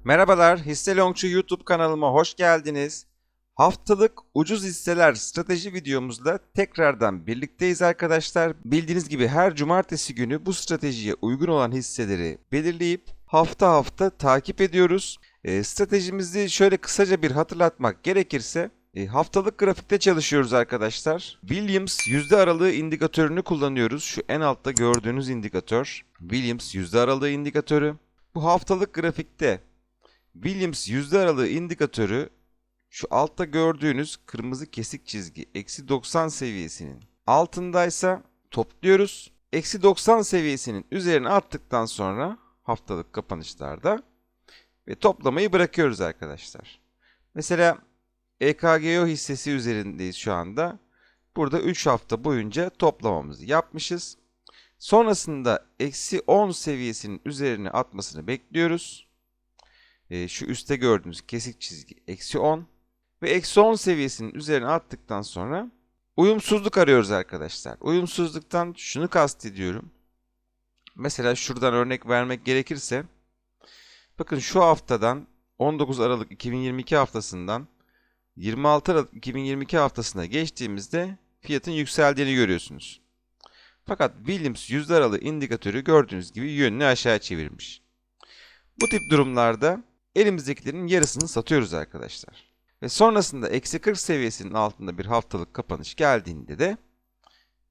Merhabalar, Hisse Longçu YouTube kanalıma hoş geldiniz. Haftalık ucuz hisseler strateji videomuzla tekrardan birlikteyiz arkadaşlar. Bildiğiniz gibi her cumartesi günü bu stratejiye uygun olan hisseleri belirleyip hafta hafta takip ediyoruz. Stratejimizi şöyle kısaca bir hatırlatmak gerekirse haftalık grafikte çalışıyoruz arkadaşlar. Williams yüzde aralığı indikatörünü kullanıyoruz. Şu en altta gördüğünüz indikatör Williams yüzde aralığı indikatörü. Bu haftalık grafikte Williams yüzde aralığı indikatörü şu altta gördüğünüz kırmızı kesik çizgi eksi 90 seviyesinin altındaysa topluyoruz. Eksi 90 seviyesinin üzerine attıktan sonra haftalık kapanışlarda ve toplamayı bırakıyoruz arkadaşlar. Mesela EKGO hissesi üzerindeyiz şu anda. Burada 3 hafta boyunca toplamamızı yapmışız. Sonrasında eksi 10 seviyesinin üzerine atmasını bekliyoruz. Şu üstte gördüğünüz kesik çizgi eksi 10 ve eksi 10 seviyesinin üzerine attıktan sonra uyumsuzluk arıyoruz arkadaşlar. Uyumsuzluktan şunu kastediyorum. Mesela şuradan örnek vermek gerekirse bakın şu haftadan 19 Aralık 2022 haftasından 26 Aralık 2022 haftasına geçtiğimizde fiyatın yükseldiğini görüyorsunuz. Fakat Williams yüzde aralığı indikatörü gördüğünüz gibi yönünü aşağı çevirmiş. Bu tip durumlarda elimizdekilerin yarısını satıyoruz arkadaşlar. Ve sonrasında eksi 40 seviyesinin altında bir haftalık kapanış geldiğinde de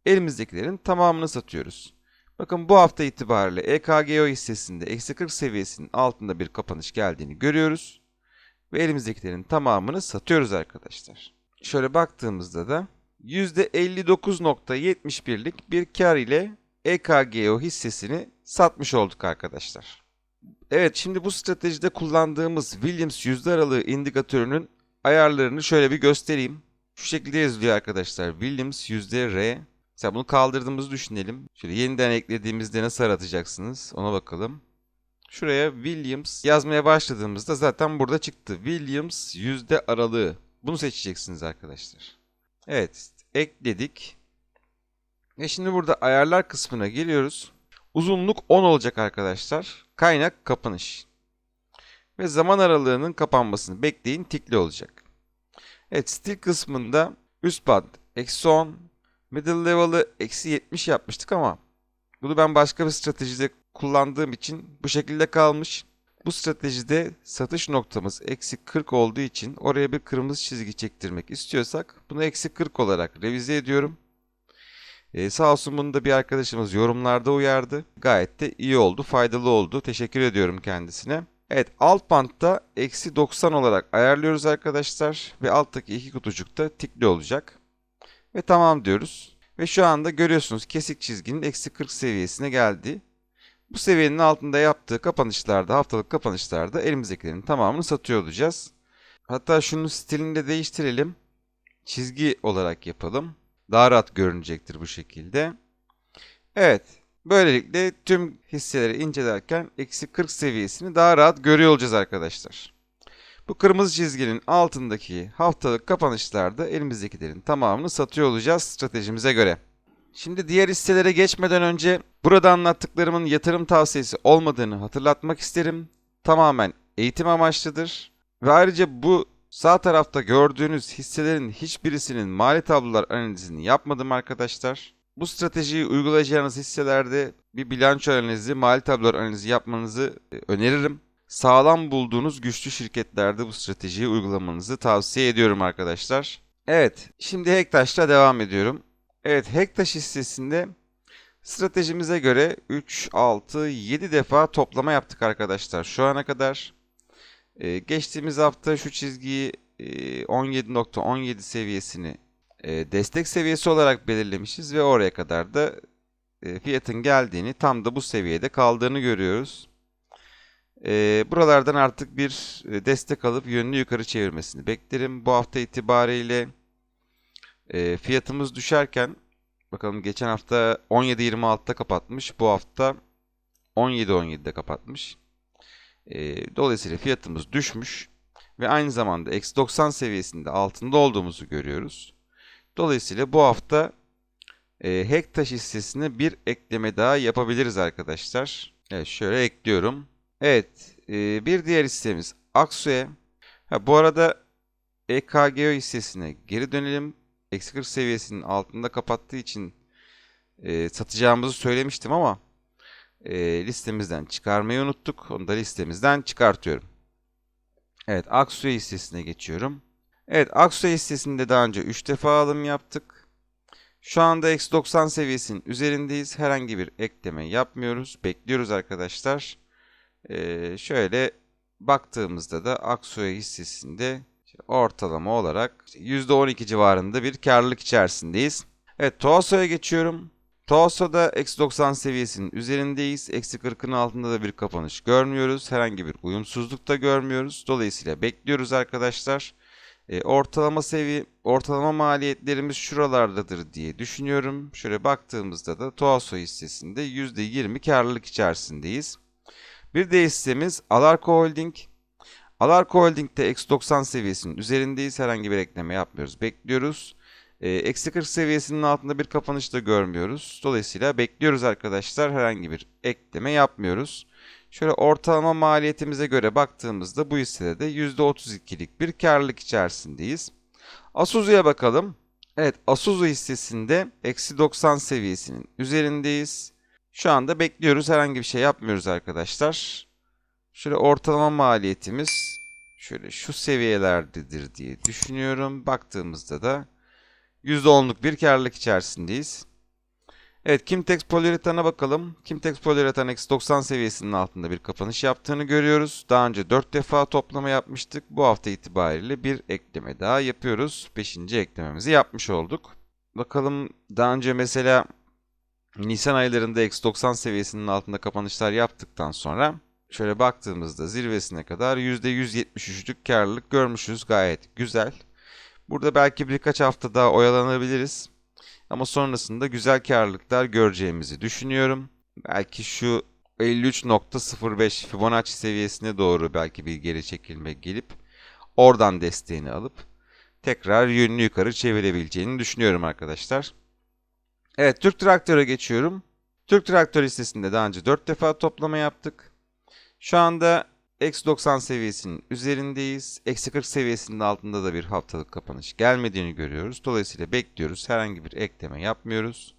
elimizdekilerin tamamını satıyoruz. Bakın bu hafta itibariyle EKGO hissesinde eksi 40 seviyesinin altında bir kapanış geldiğini görüyoruz. Ve elimizdekilerin tamamını satıyoruz arkadaşlar. Şöyle baktığımızda da %59.71'lik bir kar ile EKGO hissesini satmış olduk arkadaşlar. Evet, şimdi bu stratejide kullandığımız Williams yüzde aralığı indikatörünün ayarlarını şöyle bir göstereyim. Şu şekilde yazılıyor arkadaşlar. Williams yüzde R. Mesela bunu kaldırdığımızı düşünelim. Şöyle yeniden eklediğimizde nasıl aratacaksınız ona bakalım. Şuraya Williams yazmaya başladığımızda zaten burada çıktı. Williams yüzde aralığı. Bunu seçeceksiniz arkadaşlar. Evet, ekledik. Ve şimdi burada ayarlar kısmına geliyoruz. Uzunluk 10 olacak arkadaşlar. Kaynak kapanış. Ve zaman aralığının kapanmasını bekleyin, tikli olacak. Evet, stil kısmında üst band eksi 10, middle level'ı eksi 70 yapmıştık ama bunu ben başka bir stratejide kullandığım için bu şekilde kalmış. Bu stratejide satış noktamız eksi 40 olduğu için oraya bir kırmızı çizgi çektirmek istiyorsak bunu eksi 40 olarak revize ediyorum. Sağ olsun bunu da bir arkadaşımız yorumlarda uyardı. Gayet de iyi oldu, faydalı oldu. Teşekkür ediyorum kendisine. Evet, alt bantta eksi 90 olarak ayarlıyoruz arkadaşlar. Ve alttaki iki kutucuk da tikli olacak. Ve tamam diyoruz. Ve şu anda görüyorsunuz kesik çizginin eksi 40 seviyesine geldi. Bu seviyenin altında yaptığı kapanışlarda, haftalık kapanışlarda elimizdekilerin tamamını satıyor olacağız. Hatta şunun stilini de değiştirelim. Çizgi olarak yapalım. Daha rahat görünecektir bu şekilde. Evet. Böylelikle tüm hisseleri incelerken eksi 40 seviyesini daha rahat görüyor olacağız arkadaşlar. Bu kırmızı çizginin altındaki haftalık kapanışlarda elimizdekilerin tamamını satıyor olacağız stratejimize göre. Şimdi diğer hisselere geçmeden önce burada anlattıklarımın yatırım tavsiyesi olmadığını hatırlatmak isterim. Tamamen eğitim amaçlıdır. Ve ayrıca bu sağ tarafta gördüğünüz hisselerin hiçbirisinin mali tablolar analizini yapmadım arkadaşlar. Bu stratejiyi uygulayacağınız hisselerde bir bilanço analizi, mali tablolar analizi yapmanızı öneririm. Sağlam bulduğunuz güçlü şirketlerde bu stratejiyi uygulamanızı tavsiye ediyorum arkadaşlar. Evet, şimdi Hektaş'la devam ediyorum. Evet, Hektaş hissesinde stratejimize göre 3, 6, 7 defa toplama yaptık arkadaşlar şu ana kadar. Geçtiğimiz hafta şu çizgiyi 17.17 seviyesini destek seviyesi olarak belirlemişiz ve oraya kadar da fiyatın geldiğini, tam da bu seviyede kaldığını görüyoruz. Buralardan artık bir destek alıp yönünü yukarı çevirmesini beklerim. Bu hafta itibariyle fiyatımız düşerken bakalım, geçen hafta 17.26'da kapatmış. Bu hafta 17.17'de kapatmış. Dolayısıyla fiyatımız düşmüş. Ve aynı zamanda eksi 90 seviyesinde altında olduğumuzu görüyoruz. Dolayısıyla bu hafta Hektaş hissesine bir ekleme daha yapabiliriz arkadaşlar. Evet, şöyle ekliyorum. Evet, bir diğer hissemiz Aksu'ya. Bu arada EKGO hissesine geri dönelim. Eksi 40 seviyesinin altında kapattığı için satacağımızı söylemiştim ama listemizden çıkarmayı unuttuk. Onu da listemizden çıkartıyorum. Evet, Aksu hissesine geçiyorum. Evet, Aksu hissesinde daha önce 3 defa alım yaptık. Şu anda eksi 90 seviyesinin üzerindeyiz. Herhangi bir ekleme yapmıyoruz. Bekliyoruz arkadaşlar. Şöyle baktığımızda da Aksu hissesinde ortalama olarak %12 civarında bir karlılık içerisindeyiz. Evet, Toaso'ya geçiyorum. Toaso'da eksi 90 seviyesinin üzerindeyiz. Eksi 40'ın altında da bir kapanış görmüyoruz. Herhangi bir uyumsuzluk da görmüyoruz. Dolayısıyla bekliyoruz arkadaşlar. Ortalama maliyetlerimiz şuralardadır diye düşünüyorum. Şöyle baktığımızda da Toaso hissesinde %20 karlılık içerisindeyiz. Bir de hissemiz Alarko Holding. Alarko Holding'de eksi 90 seviyesinin üzerindeyiz. Herhangi bir ekleme yapmıyoruz. Bekliyoruz. Eksi 40 seviyesinin altında bir kapanış da görmüyoruz. Dolayısıyla bekliyoruz arkadaşlar. Herhangi bir ekleme yapmıyoruz. Şöyle ortalama maliyetimize göre baktığımızda bu hissede de %32'lik bir karlılık içerisindeyiz. Asuzu'ya bakalım. Evet, Asuzu hissesinde eksi 90 seviyesinin üzerindeyiz. Şu anda bekliyoruz. Herhangi bir şey yapmıyoruz arkadaşlar. Şöyle ortalama maliyetimiz şöyle şu seviyelerdedir diye düşünüyorum. Baktığımızda da %10'luk bir karlılık içerisindeyiz. Evet, Kimtex Polyuretan'a bakalım. Kimtex Polyuretan eksi 90 seviyesinin altında bir kapanış yaptığını görüyoruz. Daha önce 4 defa toplama yapmıştık. Bu hafta itibariyle bir ekleme daha yapıyoruz. 5. eklememizi yapmış olduk. Bakalım, daha önce mesela Nisan aylarında eksi 90 seviyesinin altında kapanışlar yaptıktan sonra şöyle baktığımızda zirvesine kadar %173'lük karlılık görmüşüz. Gayet güzel. Burada belki birkaç hafta daha oyalanabiliriz. Ama sonrasında güzel karlılıklar göreceğimizi düşünüyorum. Belki şu 53.05 Fibonacci seviyesine doğru belki bir geri çekilme gelip oradan desteğini alıp tekrar yönünü yukarı çevirebileceğini düşünüyorum arkadaşlar. Evet, Türk Traktör'e geçiyorum. Türk Traktör hissesinde daha önce 4 defa toplama yaptık. Şu anda eksi 90 seviyesinin üzerindeyiz. Eksi 40 seviyesinin altında da bir haftalık kapanış gelmediğini görüyoruz. Dolayısıyla bekliyoruz. Herhangi bir ekleme yapmıyoruz.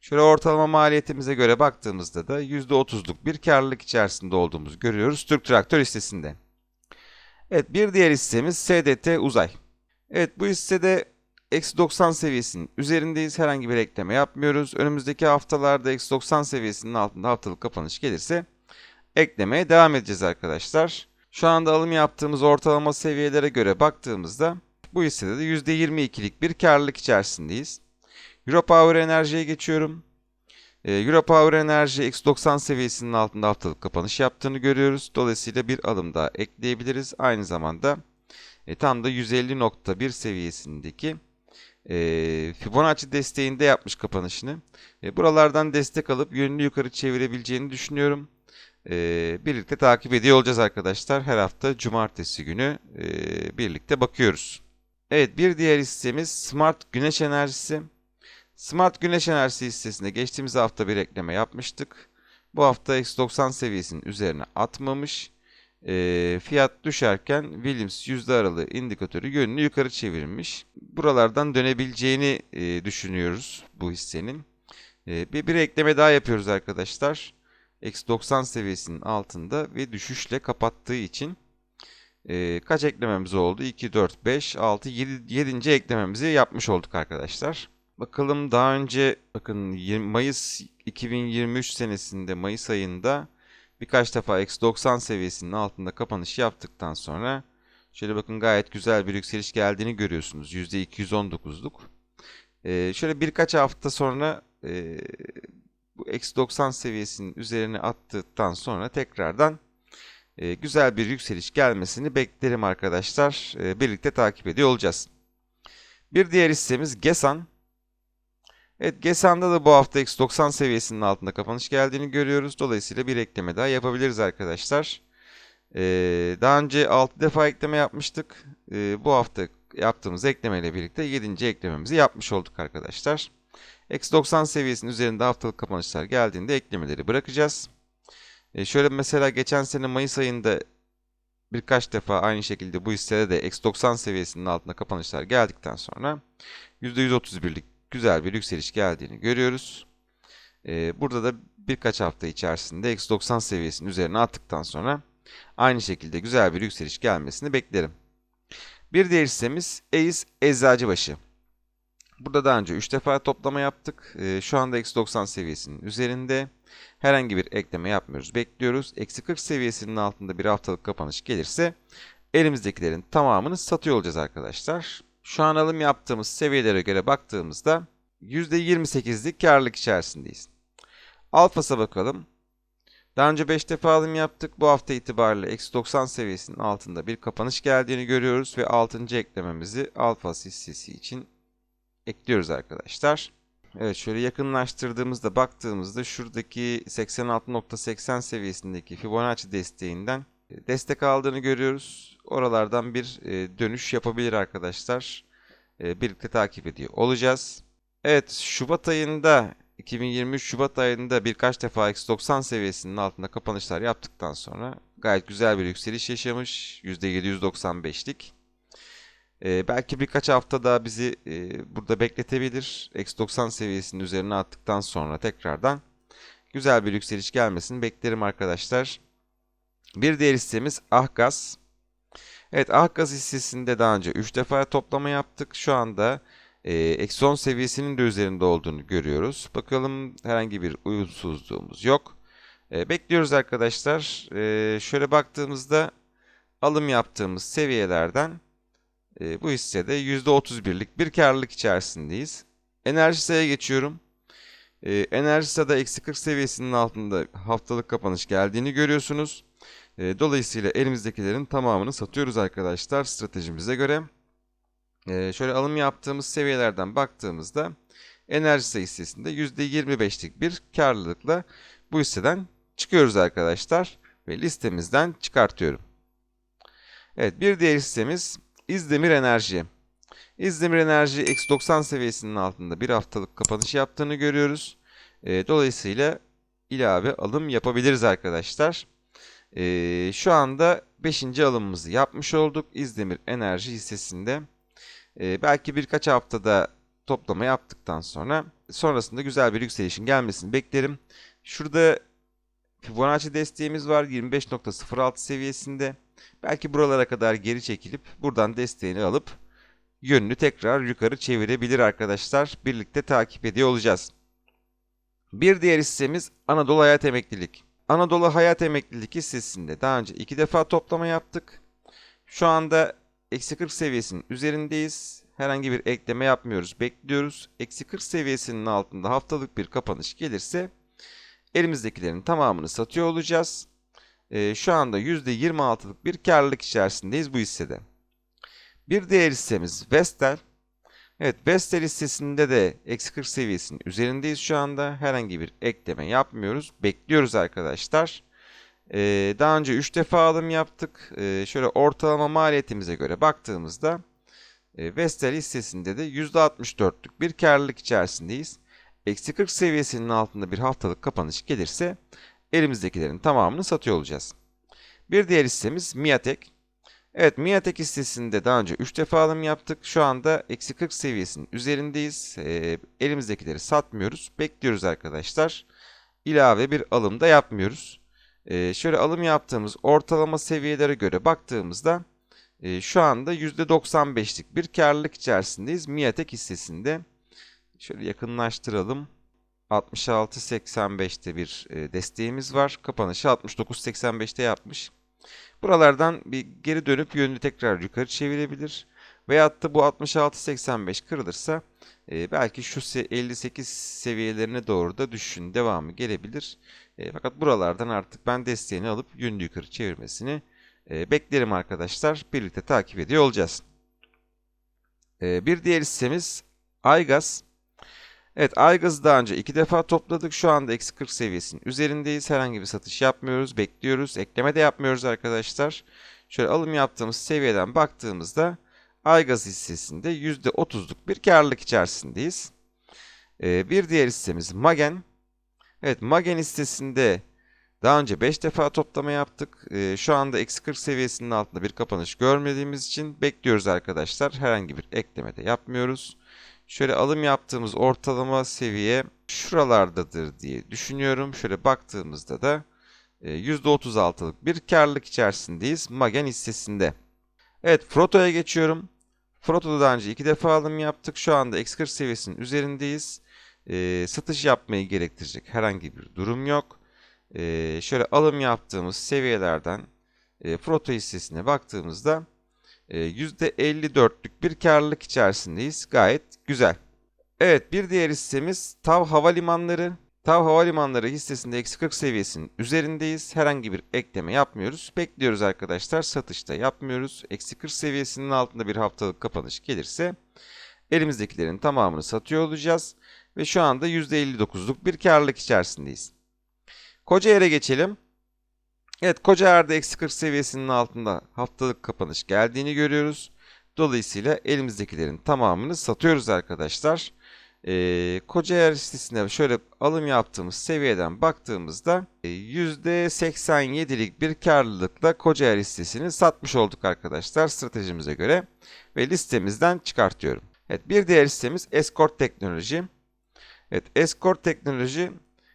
Şöyle ortalama maliyetimize göre baktığımızda da %30'luk bir karlılık içerisinde olduğumuzu görüyoruz Türk Traktör hissesinde. Evet, bir diğer hissemiz SDT Uzay. Evet, bu hissede eksi 90 seviyesinin üzerindeyiz. Herhangi bir ekleme yapmıyoruz. Önümüzdeki haftalarda eksi 90 seviyesinin altında haftalık kapanış gelirse eklemeye devam edeceğiz arkadaşlar. Şu anda alım yaptığımız ortalama seviyelere göre baktığımızda bu hissede de %22'lik bir karlılık içerisindeyiz. Europower Enerji'ye geçiyorum. Europower Enerji eksi 90 seviyesinin altında haftalık kapanış yaptığını görüyoruz. Dolayısıyla bir alım daha ekleyebiliriz. Aynı zamanda tam da 150.1 seviyesindeki Fibonacci desteğinde yapmış kapanışını. Buralardan destek alıp yönünü yukarı çevirebileceğini düşünüyorum. Birlikte takip ediyor olacağız arkadaşlar. Her hafta cumartesi günü birlikte bakıyoruz. Evet, bir diğer hissemiz Smart Güneş Enerjisi. Smart Güneş Enerjisi hissesinde geçtiğimiz hafta bir ekleme yapmıştık. Bu hafta eksi 90 seviyesinin üzerine atmamış. Fiyat düşerken Williams yüzde aralığı indikatörü yönünü yukarı çevirmiş. Buralardan dönebileceğini düşünüyoruz bu hissenin. Bir ekleme daha yapıyoruz arkadaşlar. Eksi 90 seviyesinin altında ve düşüşle kapattığı için kaç eklememiz oldu? 2, 4, 5, 6, 7. eklememizi yapmış olduk arkadaşlar. Bakalım, daha önce bakın Mayıs 2023 senesinde Mayıs ayında birkaç defa eksi 90 seviyesinin altında kapanış yaptıktan sonra şöyle bakın gayet güzel bir yükseliş geldiğini görüyorsunuz. %219'luk. Şöyle birkaç hafta sonra bu eksi 90 seviyesinin üzerine attıktan sonra tekrardan güzel bir yükseliş gelmesini beklerim arkadaşlar. Birlikte takip ediyor olacağız. Bir diğer hissemiz Gesan. Evet, Gesan'da da bu hafta eksi 90 seviyesinin altında kapanış geldiğini görüyoruz. Dolayısıyla bir ekleme daha yapabiliriz arkadaşlar. Daha önce 6 defa ekleme yapmıştık. Bu hafta yaptığımız eklemeyle birlikte 7. eklememizi yapmış olduk arkadaşlar. Eksi 90 seviyesinin üzerinde haftalık kapanışlar geldiğinde eklemeleri bırakacağız. Şöyle mesela geçen sene Mayıs ayında birkaç defa aynı şekilde bu hissede de eksi 90 seviyesinin altında kapanışlar geldikten sonra %131'lik güzel bir yükseliş geldiğini görüyoruz. Burada da birkaç hafta içerisinde eksi 90 seviyesinin üzerine attıktan sonra aynı şekilde güzel bir yükseliş gelmesini beklerim. Bir diğer hissemiz EİS Eczacıbaşı. Burada daha önce 3 defa toplama yaptık. Şu anda eksi 90 seviyesinin üzerinde. Herhangi bir ekleme yapmıyoruz. Bekliyoruz. Eksi 40 seviyesinin altında bir haftalık kapanış gelirse elimizdekilerin tamamını satıyor olacağız arkadaşlar. Şu an alım yaptığımız seviyelere göre baktığımızda %28'lik karlılık içerisindeyiz. Alfas'a bakalım. Daha önce 5 defa alım yaptık. Bu hafta itibariyle eksi 90 seviyesinin altında bir kapanış geldiğini görüyoruz ve 6. eklememizi Alfas hissesi için ekliyoruz arkadaşlar. Evet, şöyle yakınlaştırdığımızda baktığımızda şuradaki 86.80 seviyesindeki Fibonacci desteğinden destek aldığını görüyoruz. Oralardan bir dönüş yapabilir arkadaşlar. Birlikte takip ediyor olacağız. Evet, Şubat ayında 2023 Şubat ayında birkaç defa eksi 90 seviyesinin altında kapanışlar yaptıktan sonra gayet güzel bir yükseliş yaşamış. %795'lik. Belki birkaç hafta daha bizi burada bekletebilir. Eksi 90 seviyesinin üzerine attıktan sonra tekrardan güzel bir yükseliş gelmesini beklerim arkadaşlar. Bir diğer hissemiz Ahgaz. Evet, Ahgaz hissesinde daha önce 3 defa toplama yaptık. Şu anda eksi 10 seviyesinin de üzerinde olduğunu görüyoruz. Bakalım, herhangi bir uyumsuzluğumuz yok. Bekliyoruz arkadaşlar. Şöyle baktığımızda alım yaptığımız seviyelerden bu hissede %31'lik bir karlılık içerisindeyiz. Enerjisa'ya geçiyorum. Enerjisa'da eksi 40 seviyesinin altında haftalık kapanış geldiğini görüyorsunuz. Dolayısıyla elimizdekilerin tamamını satıyoruz arkadaşlar stratejimize göre. Şöyle alım yaptığımız seviyelerden baktığımızda Enerjisa hissesinde %25'lik bir karlılıkla bu hisseden çıkıyoruz arkadaşlar ve listemizden çıkartıyorum. Evet, bir diğer hissemiz İzdemir Enerji. İzdemir Enerji eksi 90 seviyesinin altında bir haftalık kapanış yaptığını görüyoruz. Dolayısıyla ilave alım yapabiliriz arkadaşlar. Şu anda 5. alımımızı yapmış olduk İzdemir Enerji hissesinde. Belki birkaç haftada toplama yaptıktan sonra sonrasında güzel bir yükselişin gelmesini beklerim. Şurada Fibonacci desteğimiz var 25.06 seviyesinde. Belki buralara kadar geri çekilip buradan desteğini alıp yönünü tekrar yukarı çevirebilir arkadaşlar. Birlikte takip ediyor olacağız. Bir diğer hissemiz Anadolu Hayat Emeklilik. Anadolu Hayat Emeklilik hissesinde daha önce 2 defa toplama yaptık. Şu anda eksi 40 seviyesinin üzerindeyiz. Herhangi bir ekleme yapmıyoruz. Bekliyoruz. Eksi 40 seviyesinin altında haftalık bir kapanış gelirse elimizdekilerin tamamını satıyor olacağız. Şu anda %26'lık bir karlılık içerisindeyiz bu hissede. Bir diğer hissemiz Vestel. Evet, Vestel hissesinde de eksi 40 seviyesinin üzerindeyiz şu anda. Herhangi bir ekleme yapmıyoruz. Bekliyoruz arkadaşlar. Daha önce 3 defa alım yaptık. Şöyle ortalama maliyetimize göre baktığımızda Vestel hissesinde de %64'lük bir karlılık içerisindeyiz. Eksi 40 seviyesinin altında bir haftalık kapanış gelirse elimizdekilerin tamamını satıyor olacağız. Bir diğer hissemiz Miatek. Evet, Miatek hissesinde daha önce 3 defa alım yaptık. Şu anda eksi 40 seviyesinin üzerindeyiz. Elimizdekileri satmıyoruz. Bekliyoruz arkadaşlar. İlave bir alım da yapmıyoruz. Şöyle alım yaptığımız ortalama seviyelere göre baktığımızda şu anda %95'lik bir karlılık içerisindeyiz Miatek hissesinde. Şöyle yakınlaştıralım. 66.85'te bir desteğimiz var. Kapanışı 69.85'te yapmış. Buralardan bir geri dönüp yönünü tekrar yukarı çevirebilir. Veyahut da bu 66.85 kırılırsa belki şu 58 seviyelerine doğru da düşüşün devamı gelebilir. Fakat buralardan artık ben desteğini alıp yönünü yukarı çevirmesini beklerim arkadaşlar. Birlikte takip ediyor olacağız. Bir diğer hissemiz Aygaz. Evet, Aygaz'ı daha önce 2 defa topladık. Şu anda eksi 40 seviyesinin üzerindeyiz. Herhangi bir satış yapmıyoruz. Bekliyoruz. Ekleme de yapmıyoruz arkadaşlar. Şöyle alım yaptığımız seviyeden baktığımızda Aygaz hissesinde %30'luk bir karlılık içerisindeyiz. Bir diğer hissemiz Magen. Evet, Magen hissesinde Daha önce 5 defa toplama yaptık. Şu anda eksi 40 seviyesinin altında bir kapanış görmediğimiz için bekliyoruz arkadaşlar. Herhangi bir ekleme de yapmıyoruz. Şöyle alım yaptığımız ortalama seviye şuralardadır diye düşünüyorum. Şöyle baktığımızda da %36'lık bir karlılık içerisindeyiz Magen hissesinde. Evet, Froto'ya geçiyorum. Froto'da daha önce 2 defa alım yaptık. Şu anda eksi 40 seviyesinin üzerindeyiz. Satış yapmayı gerektirecek herhangi bir durum yok. Şöyle alım yaptığımız seviyelerden Froto hissesine baktığımızda %54'lük bir karlılık içerisindeyiz. Gayet güzel. Evet, bir diğer hissemiz TAV Havalimanları. TAV Havalimanları hissesinde eksi 40 seviyesinin üzerindeyiz. Herhangi bir ekleme yapmıyoruz. Bekliyoruz arkadaşlar. Satışta yapmıyoruz. Eksi 40 seviyesinin altında bir haftalık kapanış gelirse elimizdekilerin tamamını satıyor olacağız. Ve şu anda %59'luk bir karlılık içerisindeyiz. Kocaer'e geçelim. Evet, Kocaer'de eksi 40 seviyesinin altında haftalık kapanış geldiğini görüyoruz. Dolayısıyla elimizdekilerin tamamını satıyoruz arkadaşlar. Kocaer hissesine şöyle alım yaptığımız seviyeden baktığımızda %87'lik bir karlılıkla Kocaer hissesini satmış olduk arkadaşlar stratejimize göre ve listemizden çıkartıyorum. Evet, bir diğer hissemiz Escort Teknoloji. Evet, Escort Teknoloji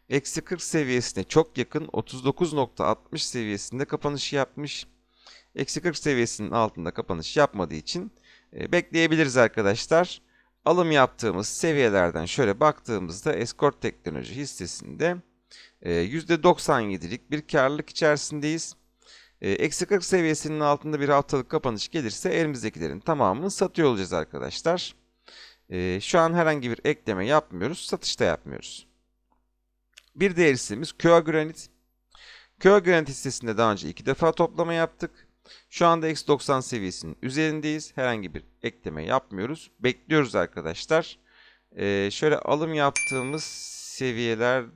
eksi 40 seviyesine çok yakın 39.60 seviyesinde kapanış yapmış. Eksi 40 seviyesinin altında kapanış yapmadığı için bekleyebiliriz arkadaşlar. Alım yaptığımız seviyelerden şöyle baktığımızda Escort Teknoloji hissesinde %97'lik bir karlılık içerisindeyiz. Eksi 40 seviyesinin altında bir haftalık kapanış gelirse elimizdekilerin tamamını satıyor olacağız arkadaşlar. Şu an herhangi bir ekleme yapmıyoruz, satışta yapmıyoruz. Bir diğer hissemiz KÖA Granit. KÖA Granit hissesinde daha önce 2 defa toplama yaptık. Şu anda eksi 90 seviyesinin üzerindeyiz. Herhangi bir ekleme yapmıyoruz. Bekliyoruz arkadaşlar. Şöyle alım yaptığımız seviyelere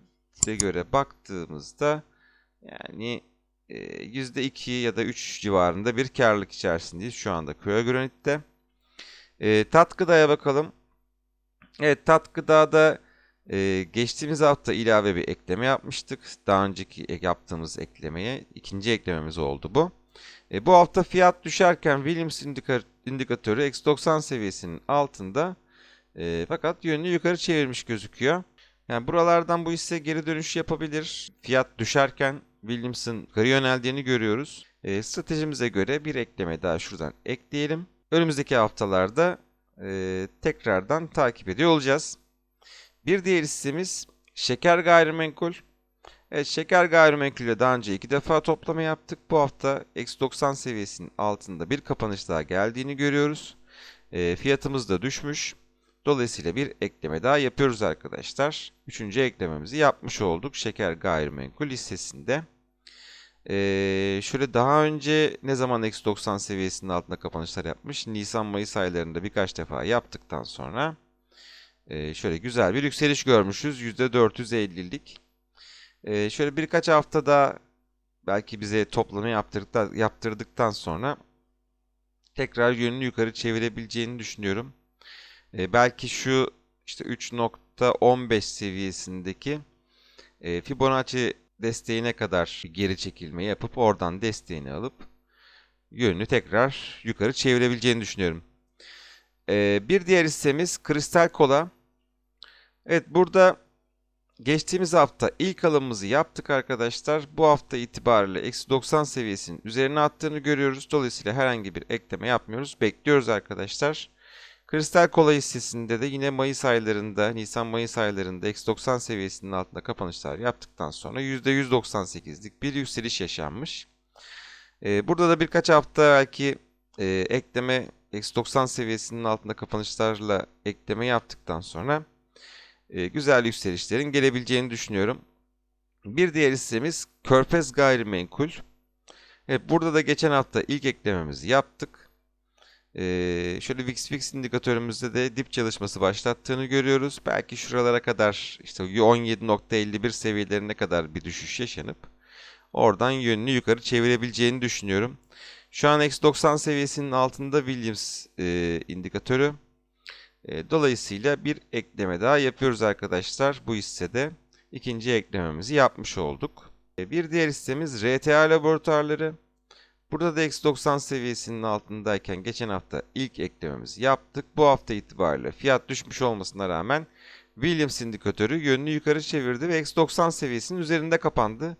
göre baktığımızda yani %2 ya da 3 civarında bir karlılık içerisindeyiz şu anda KÖA Granit'te. Tat Gıda'ya bakalım. Evet, Tat Gıda'da geçtiğimiz hafta ilave bir ekleme yapmıştık. Daha önceki yaptığımız eklemeye ikinci eklememiz oldu bu. Bu hafta fiyat düşerken Williams indikatörü eksi 90 seviyesinin altında fakat yönünü yukarı çevirmiş gözüküyor. Yani buralardan bu hisse geri dönüş yapabilir. Fiyat düşerken Williams'ın yukarı yöneldiğini görüyoruz. Stratejimize göre bir ekleme daha şuradan ekleyelim. Önümüzdeki haftalarda tekrardan takip ediyor olacağız. Bir diğer hissemiz Şeker Gayrimenkul. Evet, Şeker Gayrimenkul'le daha önce 2 defa toplama yaptık. Bu hafta eksi 90 seviyesinin altında bir kapanış daha geldiğini görüyoruz. Fiyatımız da düşmüş. Dolayısıyla bir ekleme daha yapıyoruz arkadaşlar. Üçüncü eklememizi yapmış olduk Şeker Gayrimenkul hissesinde. Şöyle daha önce ne zaman eksi 90 seviyesinin altında kapanışlar yapmış? Nisan-Mayıs aylarında birkaç defa yaptıktan sonra şöyle güzel bir yükseliş görmüşüz. %450'lik. Şöyle birkaç haftada belki bize toplama yaptırdıktan sonra tekrar yönünü yukarı çevirebileceğini düşünüyorum. Belki şu işte 3.15 seviyesindeki Fibonacci desteğine kadar geri çekilme yapıp oradan desteğini alıp yönünü tekrar yukarı çevirebileceğini düşünüyorum. Bir diğer hissemiz Kristal Kola. Evet, burada geçtiğimiz hafta ilk alımımızı yaptık arkadaşlar. Bu hafta itibariyle eksi 90 seviyesinin üzerine attığını görüyoruz. Dolayısıyla herhangi bir ekleme yapmıyoruz. Bekliyoruz arkadaşlar. Kristal Kola hissesinde de yine Mayıs aylarında, Nisan-Mayıs aylarında eksi 90 seviyesinin altında kapanışlar yaptıktan sonra %198'lik bir yükseliş yaşanmış. Burada da birkaç hafta belki ekleme eksi 90 seviyesinin altında kapanışlarla ekleme yaptıktan sonra güzel yükselişlerin gelebileceğini düşünüyorum. Bir diğer hissemiz Körfez Gayrimenkul. Evet, burada da geçen hafta ilk eklememizi yaptık. Şöyle VIX indikatörümüzde de dip çalışması başlattığını görüyoruz. Belki şuralara kadar işte 17.51 seviyelerine kadar bir düşüş yaşanıp oradan yönünü yukarı çevirebileceğini düşünüyorum. Şu an eksi 90 seviyesinin altında Williams indikatörü. Dolayısıyla bir ekleme daha yapıyoruz arkadaşlar bu hissede. İkinci eklememizi yapmış olduk. Bir diğer hissemiz RTA Laboratuvarları. Burada da -90 seviyesinin altındayken geçen hafta ilk eklememizi yaptık. Bu hafta itibariyle fiyat düşmüş olmasına rağmen Williams indikatörü yönünü yukarı çevirdi ve -90 seviyesinin üzerinde kapandı.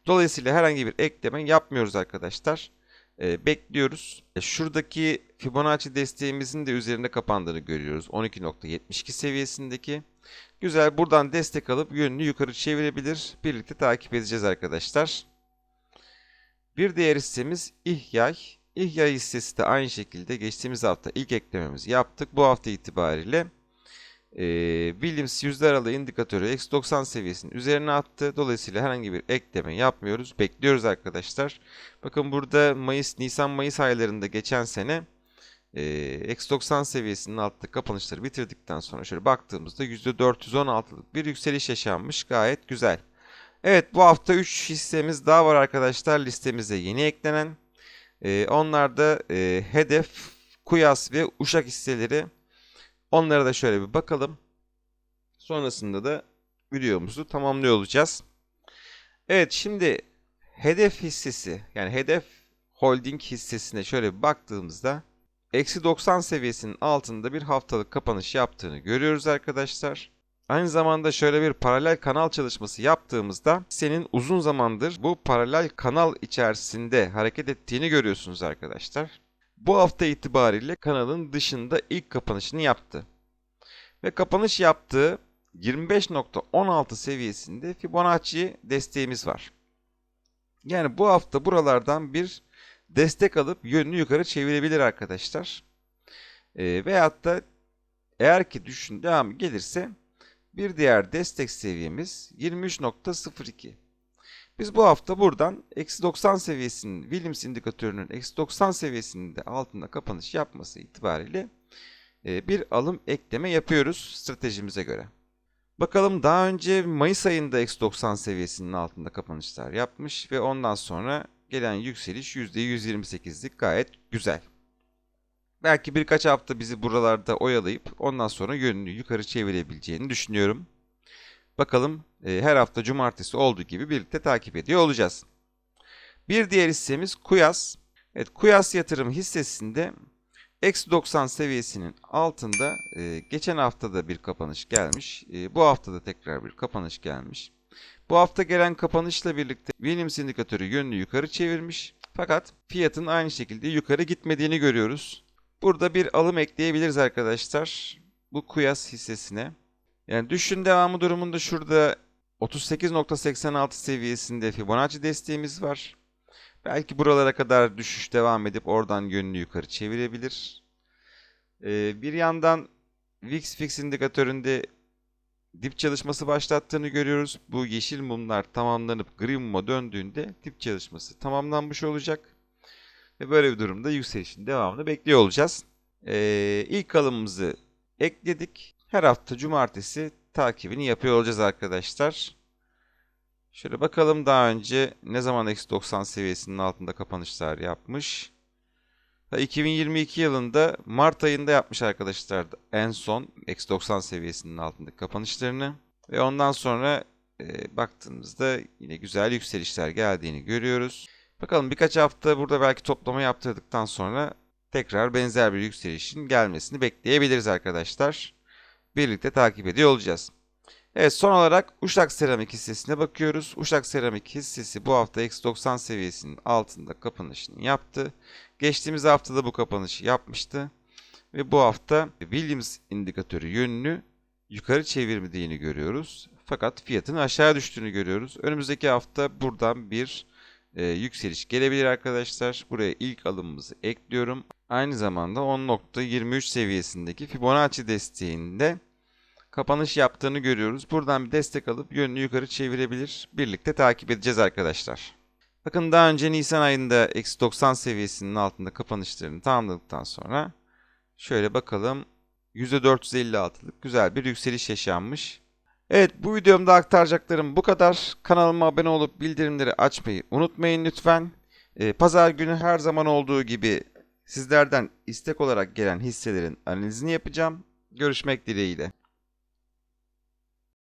Dolayısıyla herhangi bir ekleme yapmıyoruz arkadaşlar. Bekliyoruz. Şuradaki Fibonacci desteğimizin de üzerinde kapandığını görüyoruz. 12.72 seviyesindeki. Güzel, buradan destek alıp yönünü yukarı çevirebilir. Birlikte takip edeceğiz arkadaşlar. Bir diğer hissemiz İHYAY. İHYAY hissesi de aynı şekilde geçtiğimiz hafta ilk eklememizi yaptık. Bu hafta itibariyle Williams yüzde aralığı indikatörü -90 seviyesinin üzerine attı. Dolayısıyla herhangi bir ekleme yapmıyoruz. Bekliyoruz arkadaşlar. Bakın burada Nisan-Mayıs aylarında geçen sene -90 seviyesinin altında kapanışları bitirdikten sonra şöyle baktığımızda %416'lık bir yükseliş yaşanmış. Gayet güzel. Evet, bu hafta 3 hissemiz daha var arkadaşlar listemize yeni eklenen. Onlar da Hedef, Kuyas ve Uşak hisseleri. Onlara da şöyle bir bakalım. Sonrasında da videomuzu tamamlıyor olacağız. Evet, şimdi Hedef hissesi, yani Hedef Holding hissesine şöyle bir baktığımızda -90 seviyesinin altında bir haftalık kapanış yaptığını görüyoruz arkadaşlar. Aynı zamanda şöyle bir paralel kanal çalışması yaptığımızda senin uzun zamandır bu paralel kanal içerisinde hareket ettiğini görüyorsunuz arkadaşlar. Bu hafta itibariyle kanalın dışında ilk kapanışını yaptı. Ve kapanış yaptığı 25.16 seviyesinde Fibonacci desteğimiz var. Yani bu hafta buralardan bir destek alıp yönünü yukarı çevirebilir arkadaşlar. Veyahut da eğer ki devam gelirse bir diğer destek seviyemiz 23.02. Biz bu hafta buradan -90 seviyesinin, Williams indikatörünün -90 seviyesinin de altında kapanış yapması itibariyle bir alım ekleme yapıyoruz stratejimize göre. Bakalım, daha önce Mayıs ayında -90 seviyesinin altında kapanışlar yapmış ve ondan sonra gelen yükseliş %128'lik, gayet güzel. Belki birkaç hafta bizi buralarda oyalayıp ondan sonra yönünü yukarı çevirebileceğini düşünüyorum. Bakalım, her hafta cumartesi olduğu gibi birlikte takip ediyor olacağız. Bir diğer hissemiz Kuyas. Evet, Kuyas Yatırım hissesinde -90 seviyesinin altında geçen hafta da bir kapanış gelmiş. Bu hafta da tekrar bir kapanış gelmiş. Bu hafta gelen kapanışla birlikte Williams indikatörü yönünü yukarı çevirmiş. Fakat fiyatın aynı şekilde yukarı gitmediğini görüyoruz. Burada bir alım ekleyebiliriz arkadaşlar bu Kuyas hissesine. Yani düşün devamı durumunda şurada 38.86 seviyesinde Fibonacci desteğimiz var. Belki buralara kadar düşüş devam edip oradan yönünü yukarı çevirebilir. Bir yandan VIX indikatöründe dip çalışması başlattığını görüyoruz. Bu yeşil mumlar tamamlanıp gri muma döndüğünde dip çalışması tamamlanmış olacak. Ve böyle bir durumda yükselişin devamını bekliyor olacağız. İlk alımımızı ekledik. Her hafta cumartesi takibini yapıyor olacağız arkadaşlar. Şöyle bakalım, daha önce ne zaman -90 seviyesinin altında kapanışlar yapmış. 2022 yılında Mart ayında yapmış arkadaşlar en son -90 seviyesinin altındaki kapanışlarını. Ve ondan sonra baktığımızda yine güzel yükselişler geldiğini görüyoruz. Bakalım, birkaç hafta burada belki toplama yaptırdıktan sonra tekrar benzer bir yükselişin gelmesini bekleyebiliriz arkadaşlar. Birlikte takip ediyor olacağız. Evet, son olarak Uşak Seramik hissesine bakıyoruz. Uşak Seramik hissesi bu hafta -90 seviyesinin altında kapanışını yaptı. Geçtiğimiz haftada bu kapanışı yapmıştı. Ve bu hafta Williams indikatörü yönünü yukarı çevirmediğini görüyoruz. Fakat fiyatın aşağı düştüğünü görüyoruz. Önümüzdeki hafta buradan bir yükseliş gelebilir arkadaşlar. Buraya ilk alımımızı ekliyorum. Aynı zamanda 10.23 seviyesindeki Fibonacci desteğinde kapanış yaptığını görüyoruz. Buradan bir destek alıp yönünü yukarı çevirebilir. Birlikte takip edeceğiz arkadaşlar. Bakın, daha önce Nisan ayında -90 seviyesinin altında kapanışlarını tamamladıktan sonra şöyle bakalım, %456'lık güzel bir yükseliş yaşanmış. Evet, bu videomda aktaracaklarım bu kadar. Kanalıma abone olup bildirimleri açmayı unutmayın lütfen. Pazar günü her zaman olduğu gibi sizlerden istek olarak gelen hisselerin analizini yapacağım. Görüşmek dileğiyle.